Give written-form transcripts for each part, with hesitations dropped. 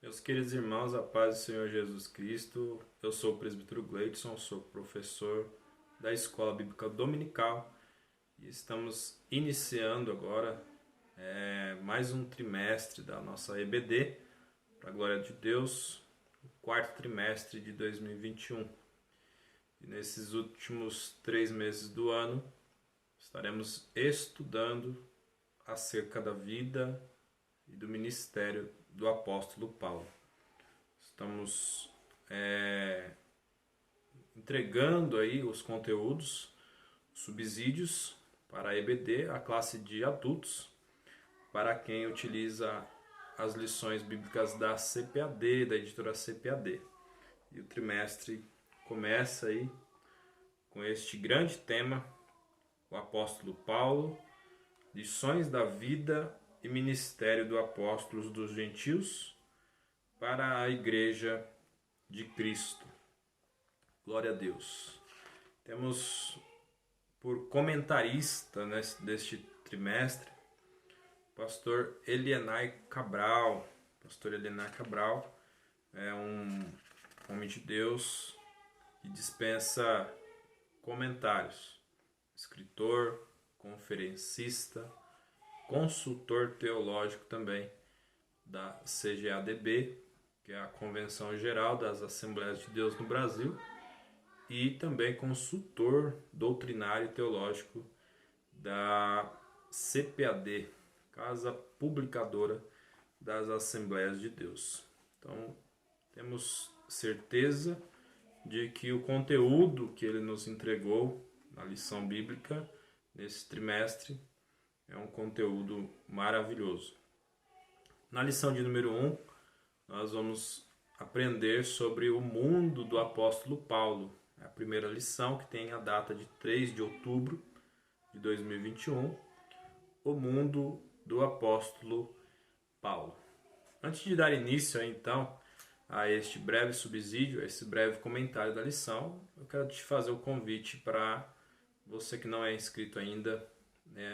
Meus queridos irmãos, a paz do Senhor Jesus Cristo, eu sou o presbítero Gleidson, sou professor da Escola Bíblica Dominical e estamos iniciando agora mais um trimestre da nossa EBD, para a glória de Deus, o quarto trimestre de 2021. E nesses últimos 3 meses do ano, estaremos estudando acerca da vida e do ministério do apóstolo Paulo. Estamos entregando aí os conteúdos, subsídios para a EBD, a classe de adultos, para quem utiliza as lições bíblicas da CPAD, da editora CPAD. E o trimestre começa aí com este grande tema, o apóstolo Paulo, lições da vida e ministério do apóstolo dos gentios para a igreja de Cristo. Glória a Deus. Temos por comentarista deste trimestre o pastor Elienay Cabral. O pastor Elienay Cabral é um homem de Deus que dispensa comentários. Escritor, conferencista, consultor teológico também da CGADB, que é a Convenção Geral das Assembleias de Deus no Brasil, e também consultor doutrinário e teológico da CPAD, Casa Publicadora das Assembleias de Deus. Então, temos certeza de que o conteúdo que ele nos entregou na lição bíblica nesse trimestre é um conteúdo maravilhoso. Na lição de número 1, nós vamos aprender sobre o mundo do apóstolo Paulo. É a primeira lição, que tem a data de 3 de outubro de 2021. O mundo do apóstolo Paulo. Antes de dar início, então, a este breve subsídio, a esse breve comentário da lição, eu quero te fazer o convite para você que não é inscrito ainda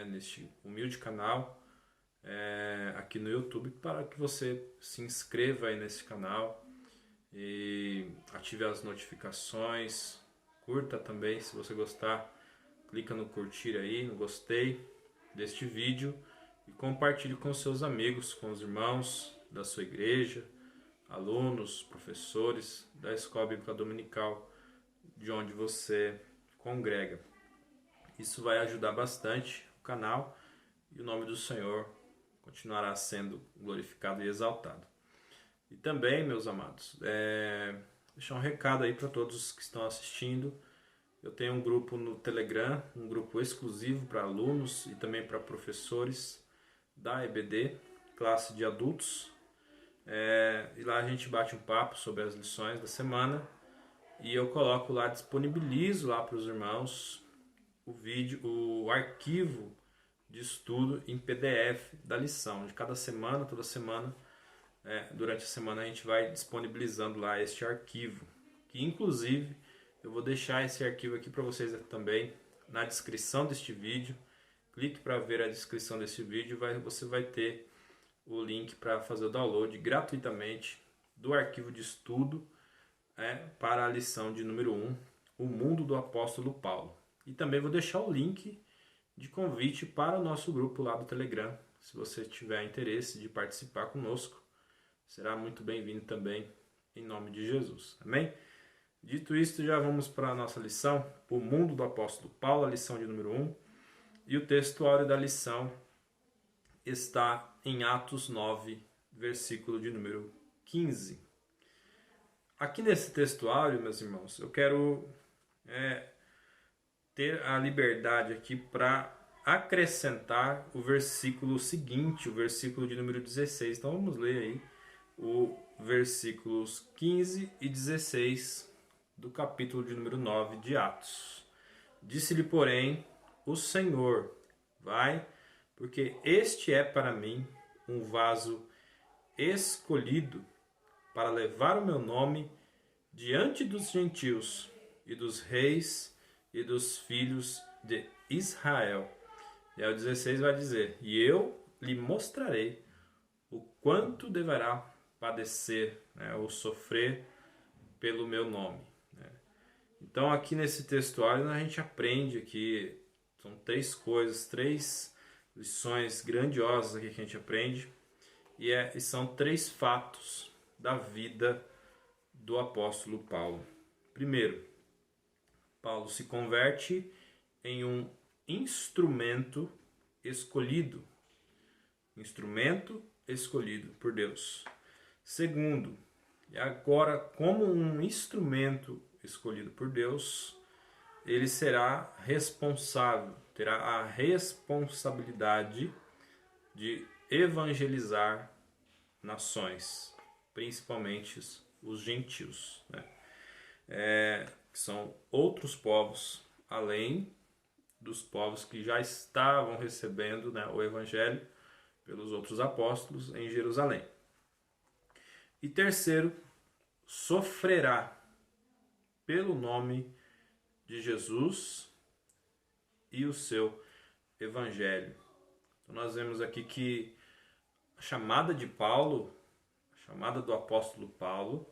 neste humilde canal aqui no YouTube, para que você se inscreva aí nesse canal e ative as notificações, curta também se você gostar, clica no curtir aí, no gostei deste vídeo e compartilhe com seus amigos, com os irmãos da sua igreja, alunos, professores da Escola Bíblica Dominical de onde você congrega. Isso vai ajudar bastante o canal e o nome do Senhor continuará sendo glorificado e exaltado. E também, meus amados, deixar um recado aí para todos que estão assistindo. Eu tenho um grupo no Telegram, um grupo exclusivo para alunos e também para professores da EBD, classe de adultos. E lá a gente bate um papo sobre as lições da semana e eu coloco lá, disponibilizo lá para os irmãos o arquivo de estudo em PDF da lição. De cada semana, toda semana, durante a semana a gente vai disponibilizando lá este arquivo, que inclusive eu vou deixar esse arquivo aqui para vocês também na descrição deste vídeo. Clique para ver a descrição desse vídeo, você vai ter o link para fazer o download gratuitamente do arquivo de estudo para a lição de número 1, o mundo do apóstolo Paulo. E também vou deixar o link de convite para o nosso grupo lá do Telegram. Se você tiver interesse de participar conosco, será muito bem-vindo também, em nome de Jesus. Amém? Dito isto, já vamos para a nossa lição, o mundo do apóstolo Paulo, a lição de número 1. E o textuário da lição está em Atos 9, versículo de número 15. Aqui nesse textuário, meus irmãos, eu quero ter a liberdade aqui para acrescentar o versículo seguinte, o versículo de número 16. Então vamos ler aí o versículos 15 e 16 do capítulo de número 9 de Atos. Disse-lhe, porém, o Senhor: vai, porque este é para mim um vaso escolhido para levar o meu nome diante dos gentios e dos reis e dos filhos de Israel. E aí o 16 vai dizer: e eu lhe mostrarei o quanto deverá padecer, né, ou sofrer pelo meu nome. Né? Então aqui nesse textuário a gente aprende aqui, são três coisas, três lições grandiosas aqui que a gente aprende, e são três fatos da vida do apóstolo Paulo. Primeiro, Paulo se converte em um instrumento escolhido por Deus. Segundo, e agora como um instrumento escolhido por Deus, ele será responsável, terá a responsabilidade de evangelizar nações, principalmente os gentios, né? Que são outros povos, além dos povos que já estavam recebendo, né, o evangelho pelos outros apóstolos em Jerusalém. E terceiro, sofrerá pelo nome de Jesus e o seu evangelho. Então nós vemos aqui que a chamada de Paulo, a chamada do apóstolo Paulo,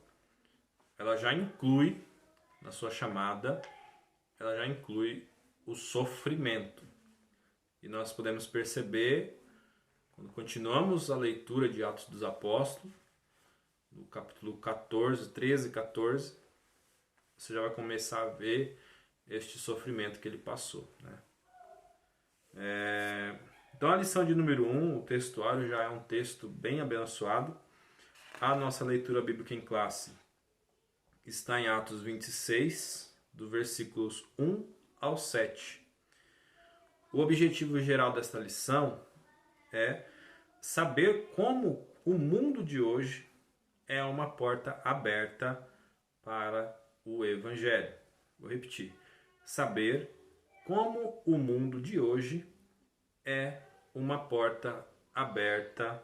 ela já inclui, na sua chamada, ela já inclui o sofrimento. E nós podemos perceber, quando continuamos a leitura de Atos dos Apóstolos, no capítulo 14, 13 e 14, você já vai começar a ver este sofrimento que ele passou, né? Então a lição de número 1, o textuário, já é um texto bem abençoado. A nossa leitura bíblica em classe está em Atos 26, do versículos 1 ao 7. O objetivo geral desta lição é saber como o mundo de hoje é uma porta aberta para o Evangelho. Vou repetir. Saber como o mundo de hoje é uma porta aberta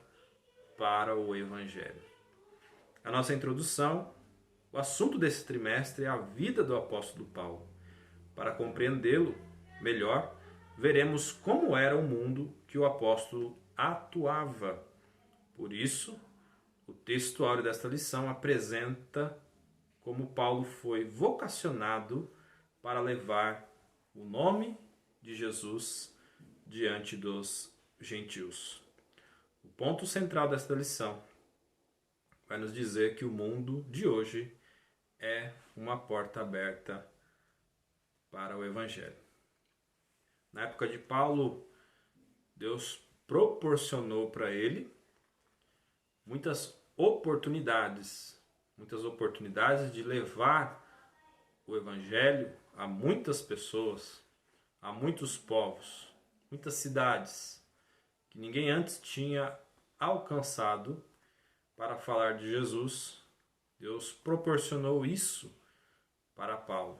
para o Evangelho. A nossa introdução, o assunto desse trimestre é a vida do apóstolo Paulo. Para compreendê-lo melhor, veremos como era o mundo que o apóstolo atuava. Por isso, o textuário desta lição apresenta como Paulo foi vocacionado para levar o nome de Jesus diante dos gentios. O ponto central desta lição vai nos dizer que o mundo de hoje é uma porta aberta para o Evangelho. Na época de Paulo, Deus proporcionou para ele muitas oportunidades de levar o Evangelho a muitas pessoas, a muitos povos, muitas cidades que ninguém antes tinha alcançado para falar de Jesus. Deus proporcionou isso para Paulo.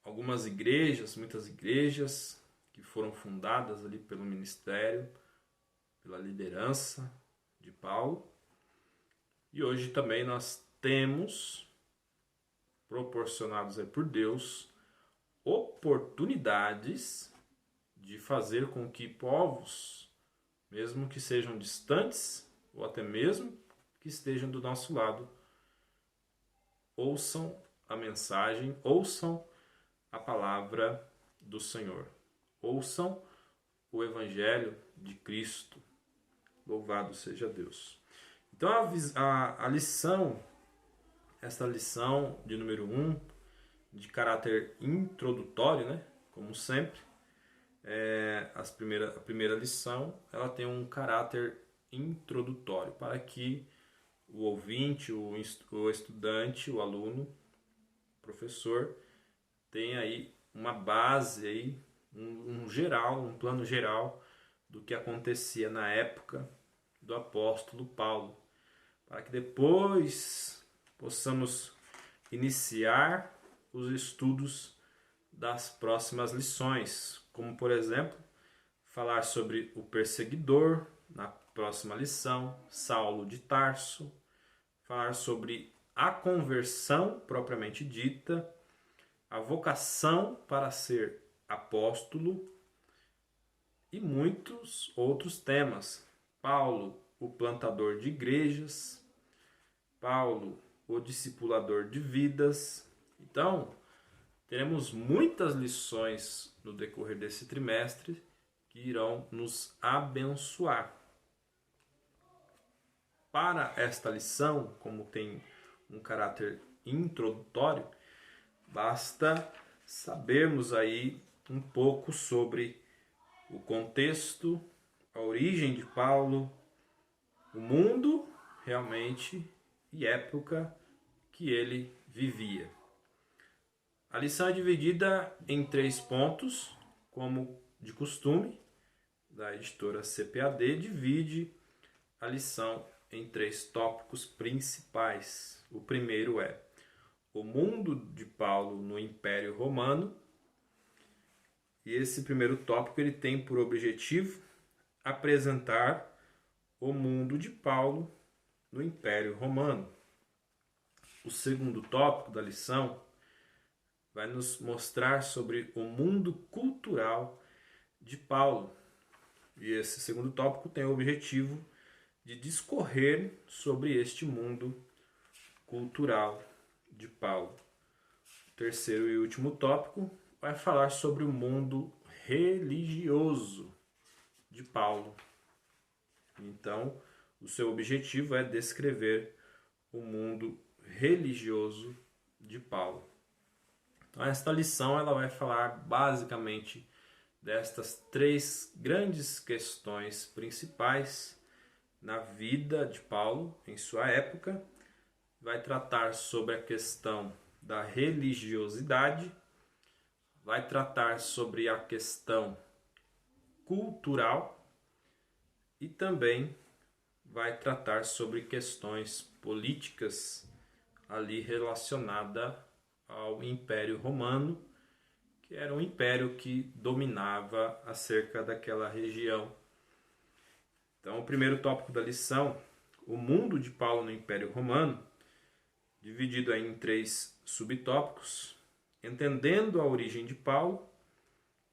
Algumas igrejas, muitas igrejas que foram fundadas ali pelo ministério, pela liderança de Paulo. E hoje também nós temos, proporcionados por Deus, oportunidades de fazer com que povos, mesmo que sejam distantes, ou até mesmo que estejam do nosso lado, ouçam a mensagem, ouçam a palavra do Senhor, ouçam o Evangelho de Cristo. Louvado seja Deus. Então a lição, esta lição de número 1, de caráter introdutório, né? Como sempre, a primeira lição, ela tem um caráter introdutório, para que o ouvinte, o estudante, o aluno, o professor, tenha aí uma base, aí, um plano geral do que acontecia na época do apóstolo Paulo, para que depois possamos iniciar os estudos das próximas lições, como por exemplo, falar sobre o perseguidor na próxima lição, Saulo de Tarso, falar sobre a conversão propriamente dita, a vocação para ser apóstolo e muitos outros temas Paulo, o plantador de igrejas, Paulo, o discipulador de vidas. Então, teremos muitas lições no decorrer desse trimestre que irão nos abençoar. Para esta lição, como tem um caráter introdutório, basta sabermos aí um pouco sobre o contexto, a origem de Paulo, o mundo realmente e época que ele vivia. A lição é dividida em 3 pontos, como de costume, da editora CPAD divide a lição em 3 tópicos principais. O primeiro é o mundo de Paulo no Império Romano. E esse primeiro tópico ele tem por objetivo apresentar o mundo de Paulo no Império Romano. O segundo tópico da lição vai nos mostrar sobre o mundo cultural de Paulo. E esse segundo tópico tem o objetivo de discorrer sobre este mundo cultural de Paulo. O terceiro e último tópico vai falar sobre o mundo religioso de Paulo. Então, o seu objetivo é descrever o mundo religioso de Paulo. Então, esta lição ela vai falar basicamente destas 3 grandes questões principais na vida de Paulo em sua época. Vai tratar sobre a questão da religiosidade, vai tratar sobre a questão cultural e também vai tratar sobre questões políticas ali relacionada ao Império Romano, que era um império que dominava acerca daquela região. Então, o primeiro tópico da lição, o mundo de Paulo no Império Romano, dividido aí em 3 subtópicos, entendendo a origem de Paulo,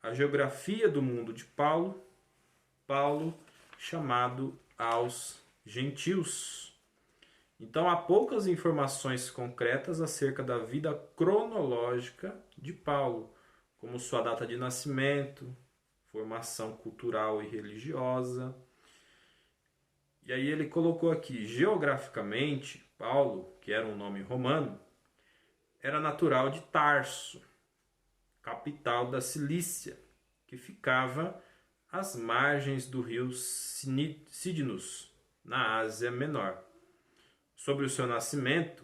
a geografia do mundo de Paulo, Paulo chamado aos gentios. Então, há poucas informações concretas acerca da vida cronológica de Paulo, como sua data de nascimento, formação cultural e religiosa. E aí ele colocou aqui, geograficamente, Paulo, que era um nome romano, era natural de Tarso, capital da Cilícia, que ficava às margens do rio Cydnus, na Ásia Menor. Sobre o seu nascimento,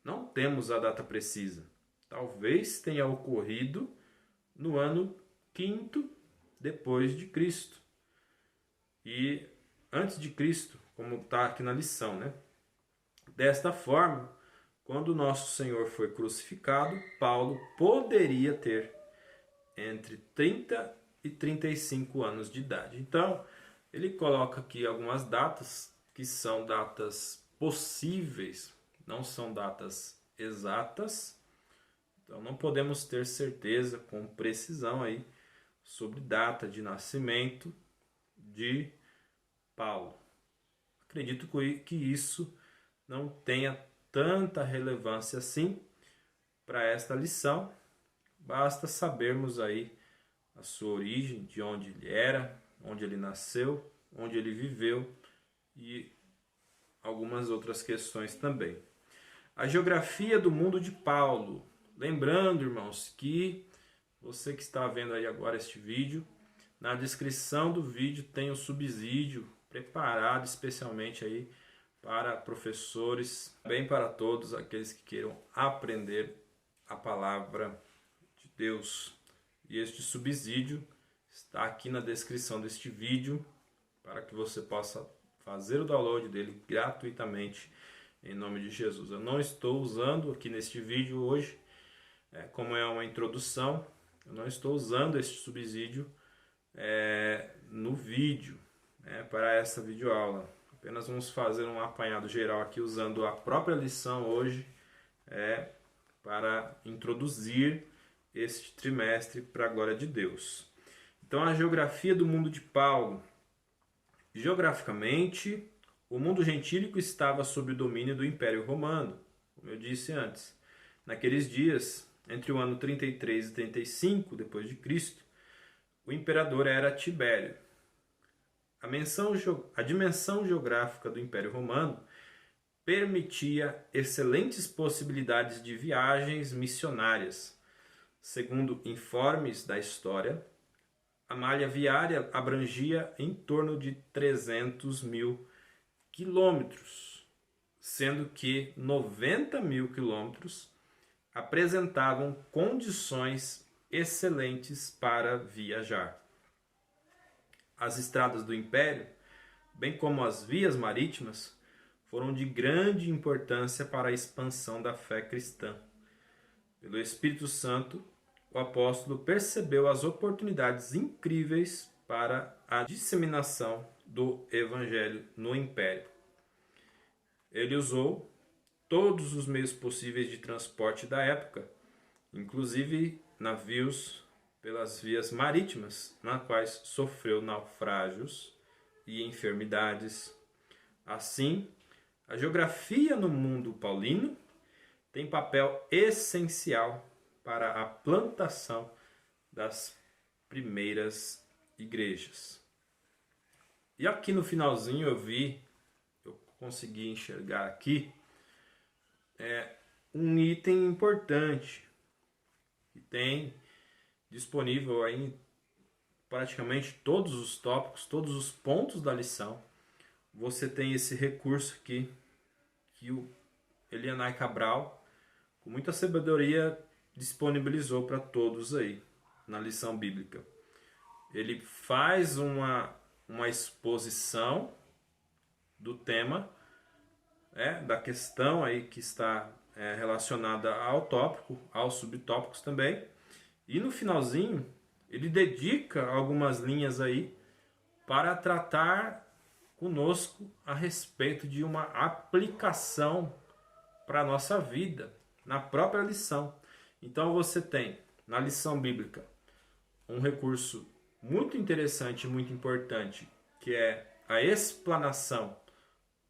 não temos a data precisa. Talvez tenha ocorrido no ano 5º depois de Cristo. E antes de Cristo, como está aqui na lição, né? Desta forma, quando nosso Senhor foi crucificado, Paulo poderia ter entre 30 e 35 anos de idade. Então, ele coloca aqui algumas datas que são datas possíveis, não são datas exatas. Então, não podemos ter certeza com precisão aí sobre data de nascimento de Paulo. Acredito que isso não tenha tanta relevância assim para esta lição. Basta sabermos aí a sua origem, de onde ele era, onde ele nasceu, onde ele viveu e algumas outras questões também. A geografia do mundo de Paulo. Lembrando, irmãos, que você que está vendo aí agora este vídeo, na descrição do vídeo tem o subsídio preparado especialmente aí para professores, bem para todos aqueles que queiram aprender a palavra de Deus. E este subsídio está aqui na descrição deste vídeo para que você possa fazer o download dele gratuitamente em nome de Jesus. Eu não estou usando aqui neste vídeo hoje, como é uma introdução, eu não estou usando este subsídio no vídeo para essa videoaula. Apenas vamos fazer um apanhado geral aqui usando a própria lição hoje para introduzir este trimestre para a glória de Deus. Então, a geografia do mundo de Paulo. Geograficamente, o mundo gentílico estava sob o domínio do Império Romano, como eu disse antes. Naqueles dias, entre o ano 33 e 35 depois de Cristo, o imperador era Tibério. A dimensão geográfica do Império Romano permitia excelentes possibilidades de viagens missionárias. Segundo informes da história, a malha viária abrangia em torno de 300 mil quilômetros, sendo que 90 mil quilômetros apresentavam condições excelentes para viajar. As estradas do Império, bem como as vias marítimas, foram de grande importância para a expansão da fé cristã. Pelo Espírito Santo, o apóstolo percebeu as oportunidades incríveis para a disseminação do Evangelho no Império. Ele usou todos os meios possíveis de transporte da época, inclusive navios pelas vias marítimas, nas quais sofreu naufrágios e enfermidades. Assim, a geografia no mundo paulino tem papel essencial para a plantação das primeiras igrejas. E aqui no finalzinho eu consegui enxergar aqui um item importante que tem disponível aí em praticamente todos os tópicos, todos os pontos da lição. Você tem esse recurso aqui que o Elianai Cabral, com muita sabedoria, disponibilizou para todos aí na lição bíblica. Ele faz uma exposição do tema, da questão aí que está relacionada ao tópico, aos subtópicos também. E no finalzinho, ele dedica algumas linhas aí para tratar conosco a respeito de uma aplicação para a nossa vida, na própria lição. Então você tem, na lição bíblica, um recurso muito interessante e muito importante, que é a explanação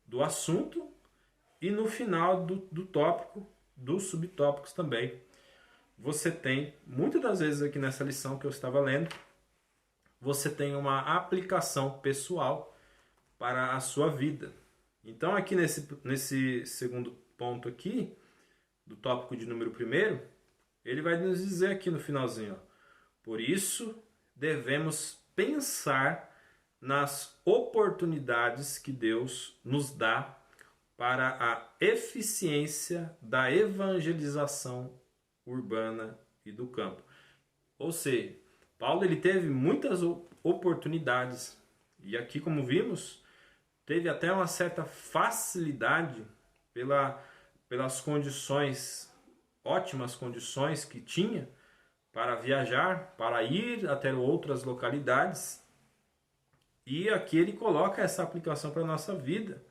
do assunto, e no final do tópico, dos subtópicos também, você tem, muitas das vezes aqui nessa lição que eu estava lendo, você tem uma aplicação pessoal para a sua vida. Então aqui nesse segundo ponto aqui, do tópico de número 1, ele vai nos dizer aqui no finalzinho, por isso devemos pensar nas oportunidades que Deus nos dá para a eficiência da evangelização urbana e do campo. Ou seja, Paulo ele teve muitas oportunidades e aqui, como vimos, teve até uma certa facilidade pelas condições, ótimas condições que tinha para viajar, para ir até outras localidades. E aqui ele coloca essa aplicação para a nossa vida.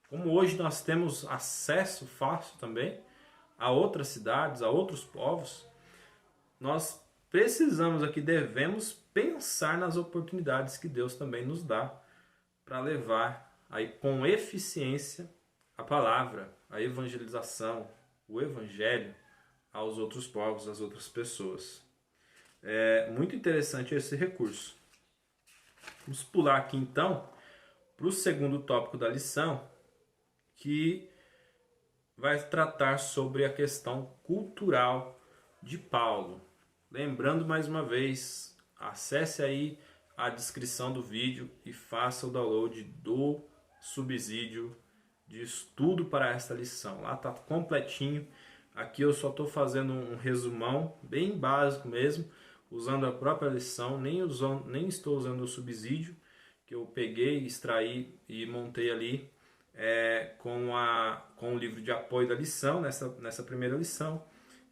Como hoje nós temos acesso fácil também a outras cidades, a outros povos, nós precisamos aqui, devemos pensar nas oportunidades que Deus também nos dá para levar aí com eficiência a palavra, a evangelização, o evangelho aos outros povos, às outras pessoas. É muito interessante esse recurso. Vamos pular aqui então para o segundo tópico da lição, que vai tratar sobre a questão cultural de Paulo. Lembrando mais uma vez, acesse aí a descrição do vídeo e faça o download do subsídio de estudo para esta lição. Lá está completinho. Aqui eu só estou fazendo um resumão bem básico mesmo, usando a própria lição, nem estou usando o subsídio que eu peguei, extraí e montei ali com o livro de apoio da lição, nessa primeira lição.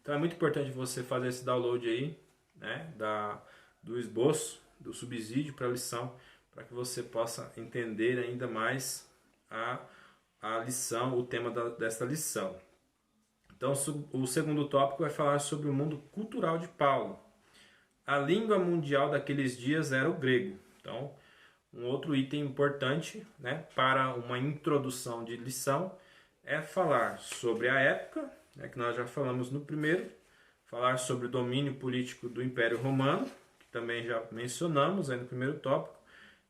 Então é muito importante você fazer esse download aí, né, do esboço, do subsídio para a lição, para que você possa entender ainda mais a lição, o tema desta lição. Então o segundo tópico vai falar sobre o mundo cultural de Paulo. A língua mundial daqueles dias era o grego. Então Um outro item importante, né, para uma introdução de lição é falar sobre a época, né, que nós já falamos no primeiro, falar sobre o domínio político do Império Romano, que também já mencionamos aí no primeiro tópico,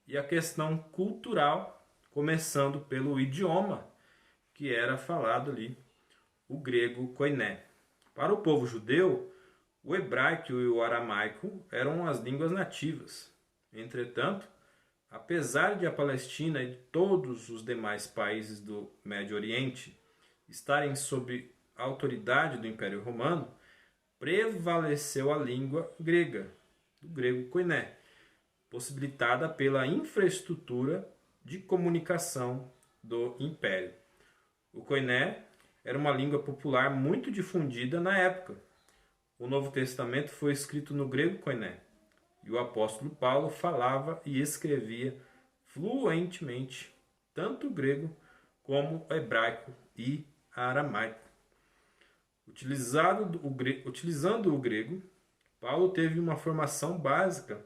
e a questão cultural, começando pelo idioma que era falado ali, o grego koiné. Para o povo judeu, o hebraico e o aramaico eram as línguas nativas. Entretanto, apesar de a Palestina e de todos os demais países do Médio Oriente estarem sob a autoridade do Império Romano, prevaleceu a língua grega, do grego koiné, possibilitada pela infraestrutura de comunicação do Império. O koiné era uma língua popular muito difundida na época. O Novo Testamento foi escrito no grego koiné, e o apóstolo Paulo falava e escrevia fluentemente tanto o grego como o hebraico e aramaico. Utilizando o grego, Paulo teve uma formação básica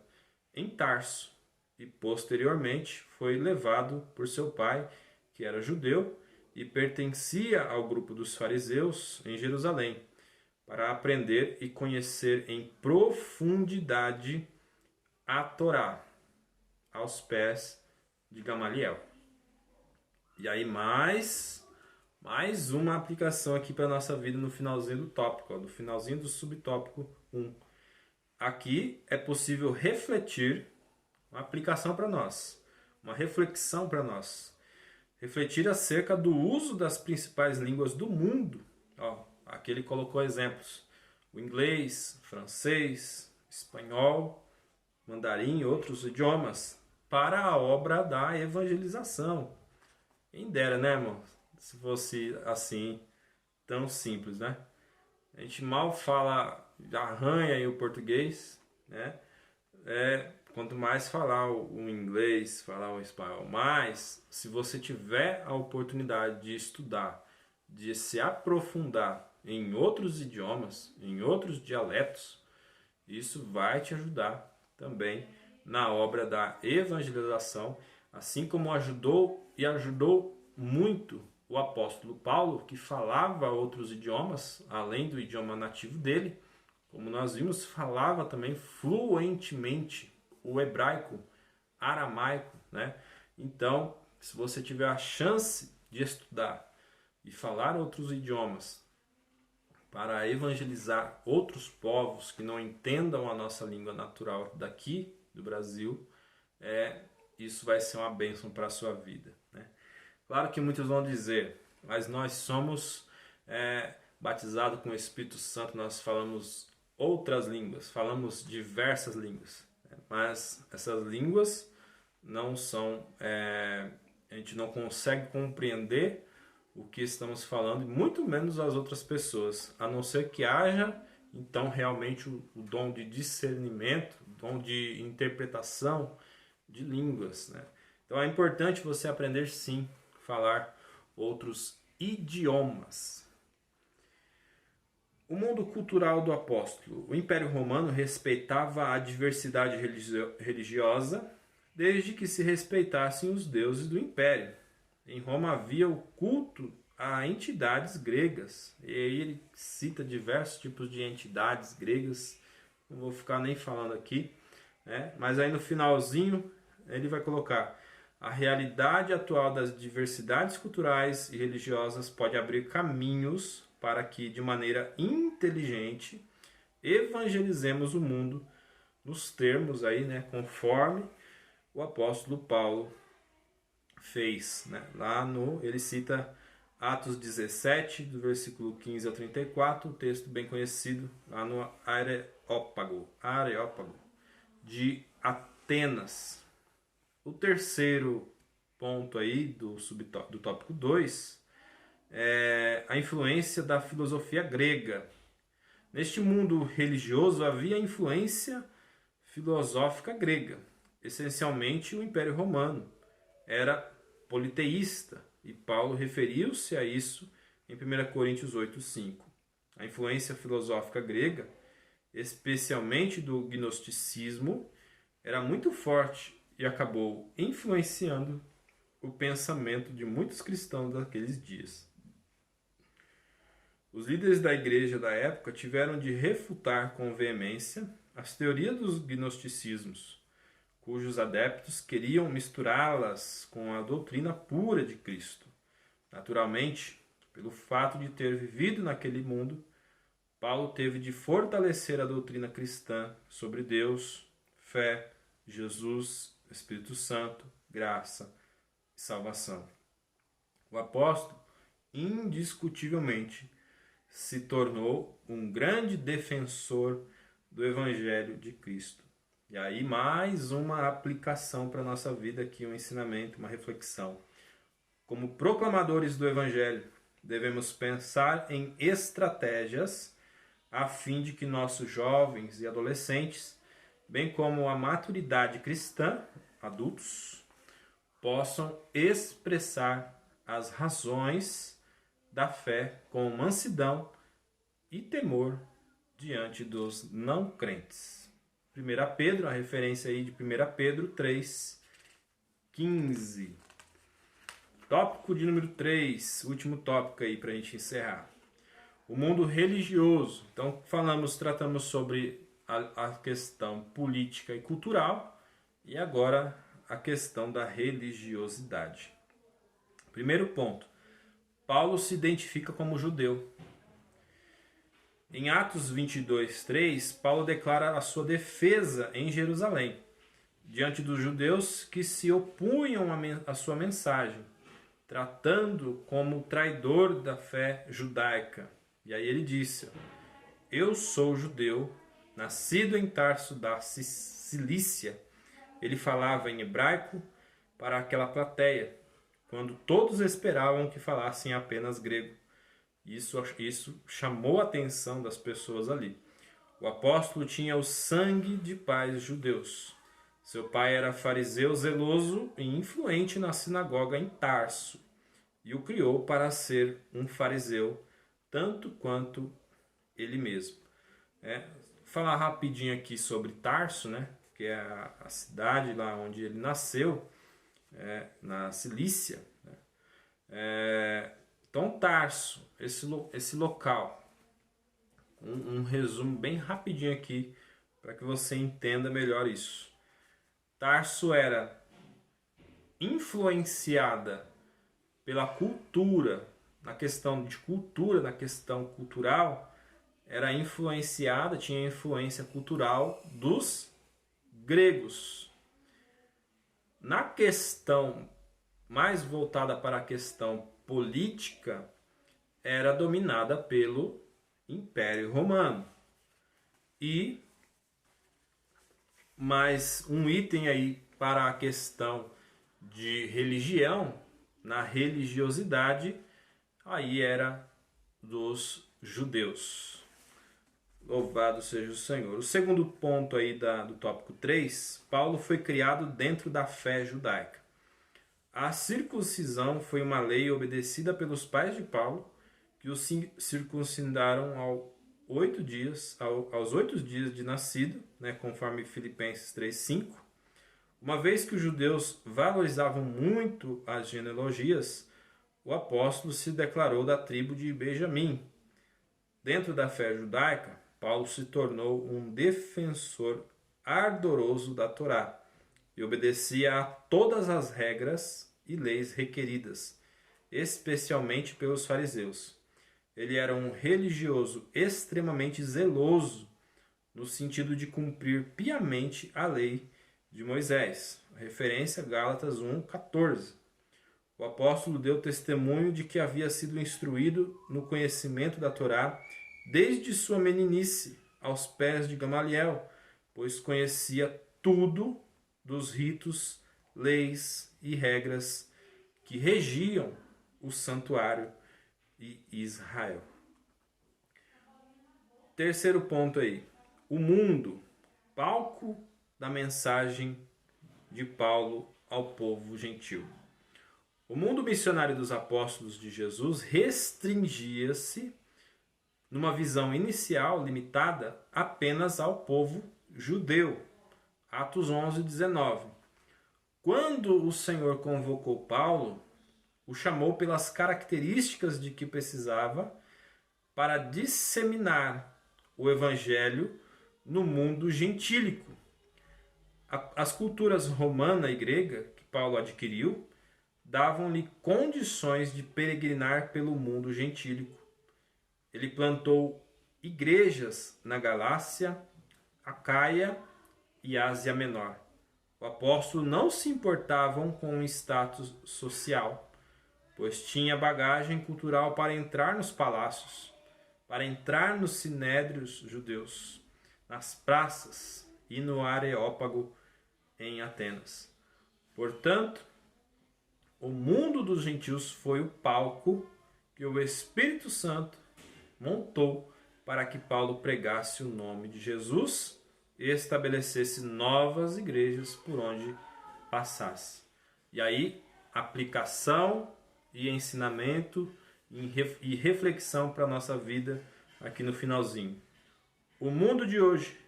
em Tarso e posteriormente foi levado por seu pai, que era judeu e pertencia ao grupo dos fariseus em Jerusalém, para aprender e conhecer em profundidade a Torá, aos pés de Gamaliel. E aí mais uma aplicação aqui para a nossa vida no finalzinho do tópico, no finalzinho do subtópico 1. Aqui é possível refletir, uma aplicação para nós, uma reflexão para nós. Refletir acerca do uso das principais línguas do mundo. Aqui ele colocou exemplos: o inglês, francês, espanhol, mandarim e outros idiomas para a obra da evangelização. Quem dera, né, irmão? Se fosse assim, tão simples, né? A gente mal fala, já arranha aí o português, né? Quanto mais falar o inglês, falar o espanhol, mas se você tiver a oportunidade de estudar, de se aprofundar em outros idiomas, em outros dialetos, isso vai te ajudar também na obra da evangelização, assim como ajudou muito o apóstolo Paulo, que falava outros idiomas, além do idioma nativo dele, como nós vimos, falava também fluentemente o hebraico, aramaico, né? Então, se você tiver a chance de estudar e falar outros idiomas para evangelizar outros povos que não entendam a nossa língua natural daqui do Brasil, isso vai ser uma bênção para a sua vida, né? Claro que muitos vão dizer, mas nós somos batizados com o Espírito Santo, nós falamos outras línguas, falamos diversas línguas, né? Mas essas línguas não são, a gente não consegue compreender o que estamos falando, e muito menos as outras pessoas, a não ser que haja então realmente o dom de discernimento, o dom de interpretação de línguas, né? Então é importante você aprender sim falar outros idiomas. O mundo cultural do apóstolo. O Império Romano respeitava a diversidade religiosa desde que se respeitassem os deuses do Império. Em Roma havia o culto a entidades gregas. E aí ele cita diversos tipos de entidades gregas. Não vou ficar nem falando aqui, né? Mas aí no finalzinho ele vai colocar: a realidade atual das diversidades culturais e religiosas pode abrir caminhos para que, de maneira inteligente, evangelizemos o mundo nos termos aí, né, conforme o apóstolo Paulo fez, né? Ele cita Atos 17, do versículo 15 ao 34, um texto bem conhecido lá no Areópago de Atenas. O terceiro ponto aí do tópico 2 é a influência da filosofia grega. Neste mundo religioso havia influência filosófica grega. Essencialmente o Império Romano era politeísta, e Paulo referiu-se a isso em 1 Coríntios 8:5. A influência filosófica grega, especialmente do gnosticismo, era muito forte e acabou influenciando o pensamento de muitos cristãos daqueles dias. Os líderes da igreja da época tiveram de refutar com veemência as teorias dos gnosticismos, cujos adeptos queriam misturá-las com a doutrina pura de Cristo. Naturalmente, pelo fato de ter vivido naquele mundo, Paulo teve de fortalecer a doutrina cristã sobre Deus, fé, Jesus, Espírito Santo, graça e salvação. O apóstolo, indiscutivelmente, se tornou um grande defensor do Evangelho de Cristo. E aí mais uma aplicação para a nossa vida aqui, um ensinamento, uma reflexão. Como proclamadores do Evangelho, devemos pensar em estratégias a fim de que nossos jovens e adolescentes, bem como a maturidade cristã, adultos, possam expressar as razões da fé com mansidão e temor diante dos não crentes. 1 Pedro, a referência aí de 1 Pedro 3:15. Tópico de número 3, último tópico aí para a gente encerrar. O mundo religioso. Então tratamos sobre a questão política e cultural e agora a questão da religiosidade. Primeiro ponto. Paulo se identifica como judeu. Em Atos 22:3, Paulo declara a sua defesa em Jerusalém, diante dos judeus que se opunham à sua mensagem, tratando como traidor da fé judaica. E aí ele disse: eu sou judeu, nascido em Tarso da Cilícia. Ele falava em hebraico para aquela plateia, quando todos esperavam que falassem apenas grego. Isso chamou a atenção das pessoas ali. O apóstolo tinha o sangue de pais judeus. Seu pai era fariseu zeloso e influente na sinagoga em Tarso, e o criou para ser um fariseu, tanto quanto ele mesmo. Falar rapidinho aqui sobre Tarso, que é a cidade lá onde ele nasceu, na Cilícia. Então, Tarso, esse local, um resumo bem rapidinho aqui para que você entenda melhor isso. Tarso era influenciada pela cultura, na questão de cultura, na questão cultural, era influenciada, tinha influência cultural dos gregos. Na questão mais voltada para a questão política, era dominada pelo Império Romano. E mais um item aí para a questão de religião, na religiosidade, aí era dos judeus. Louvado seja o Senhor. O segundo ponto aí do tópico 3, Paulo foi criado dentro da fé judaica. A circuncisão foi uma lei obedecida pelos pais de Paulo, que o circuncidaram aos 8 dias de nascido, conforme Filipenses 3:5. Uma vez que os judeus valorizavam muito as genealogias, o apóstolo se declarou da tribo de Benjamim. Dentro da fé judaica, Paulo se tornou um defensor ardoroso da Torá e obedecia a todas as regras e leis requeridas, especialmente pelos fariseus. Ele era um religioso extremamente zeloso, no sentido de cumprir piamente a lei de Moisés. Referência Gálatas 1:14. O apóstolo deu testemunho de que havia sido instruído no conhecimento da Torá desde sua meninice, aos pés de Gamaliel, pois conhecia tudo dos ritos, leis e regras que regiam o santuário e Israel. Terceiro ponto aí. O mundo, palco da mensagem de Paulo ao povo gentil. O mundo missionário dos apóstolos de Jesus restringia-se, numa visão inicial limitada, apenas ao povo judeu. Atos 11:19. Quando o Senhor convocou Paulo, o chamou pelas características de que precisava para disseminar o evangelho no mundo gentílico. As culturas romana e grega que Paulo adquiriu davam-lhe condições de peregrinar pelo mundo gentílico. Ele plantou igrejas na Galácia, Acaia e Ásia Menor. O apóstolo não se importava com o status social, pois tinha bagagem cultural para entrar nos palácios, para entrar nos sinédrios judeus, nas praças e no Areópago em Atenas. Portanto, o mundo dos gentios foi o palco que o Espírito Santo montou para que Paulo pregasse o nome de Jesus e estabelecesse novas igrejas por onde passasse. E aí, aplicação e ensinamento e reflexão para a nossa vida aqui no finalzinho. O mundo de hoje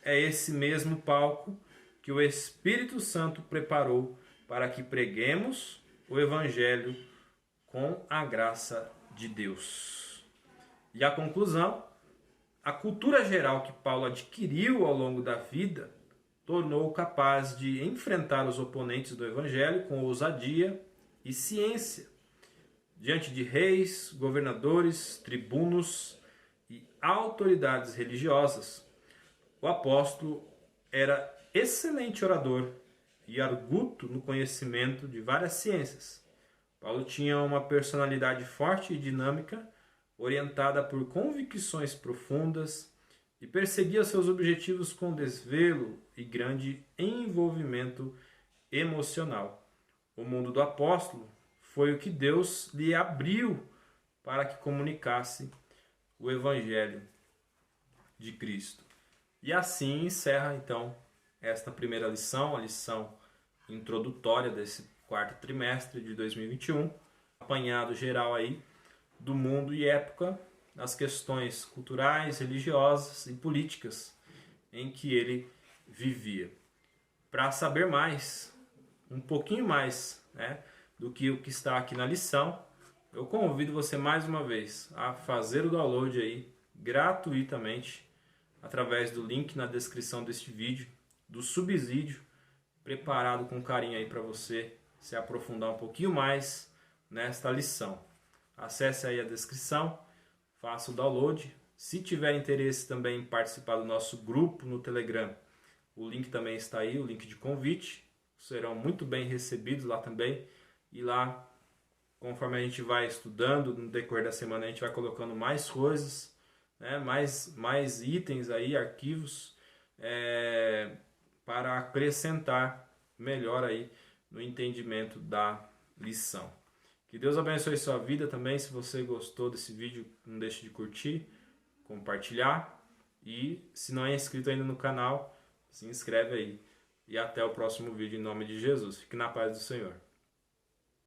é esse mesmo palco que o Espírito Santo preparou para que preguemos o Evangelho com a graça de Deus. E a conclusão, a cultura geral que Paulo adquiriu ao longo da vida tornou-o capaz de enfrentar os oponentes do Evangelho com ousadia e ciência, diante de reis, governadores, tribunos e autoridades religiosas. O apóstolo era excelente orador e arguto no conhecimento de várias ciências. Paulo tinha uma personalidade forte e dinâmica, orientada por convicções profundas, e perseguia seus objetivos com desvelo e grande envolvimento emocional. O mundo do apóstolo foi o que Deus lhe abriu para que comunicasse o Evangelho de Cristo. E assim encerra então esta primeira lição, a lição introdutória desse quarto trimestre de 2021, apanhado geral aí do mundo e época, das questões culturais, religiosas e políticas em que ele vivia. Para saber mais, um pouquinho mais, do que o que está aqui na lição, eu convido você mais uma vez a fazer o download aí gratuitamente através do link na descrição deste vídeo, do subsídio preparado com carinho aí para você se aprofundar um pouquinho mais nesta lição. Acesse aí a descrição, faça o download. Se tiver interesse também em participar do nosso grupo no Telegram, o link também está aí, o link de convite. Serão muito bem recebidos lá também. E lá, conforme a gente vai estudando, no decorrer da semana a gente vai colocando mais coisas, mais itens aí, arquivos, para acrescentar melhor aí no entendimento da lição. Que Deus abençoe sua vida também. Se você gostou desse vídeo, não deixe de curtir, compartilhar. E se não é inscrito ainda no canal, se inscreve aí. E até o próximo vídeo em nome de Jesus. Fique na paz do Senhor.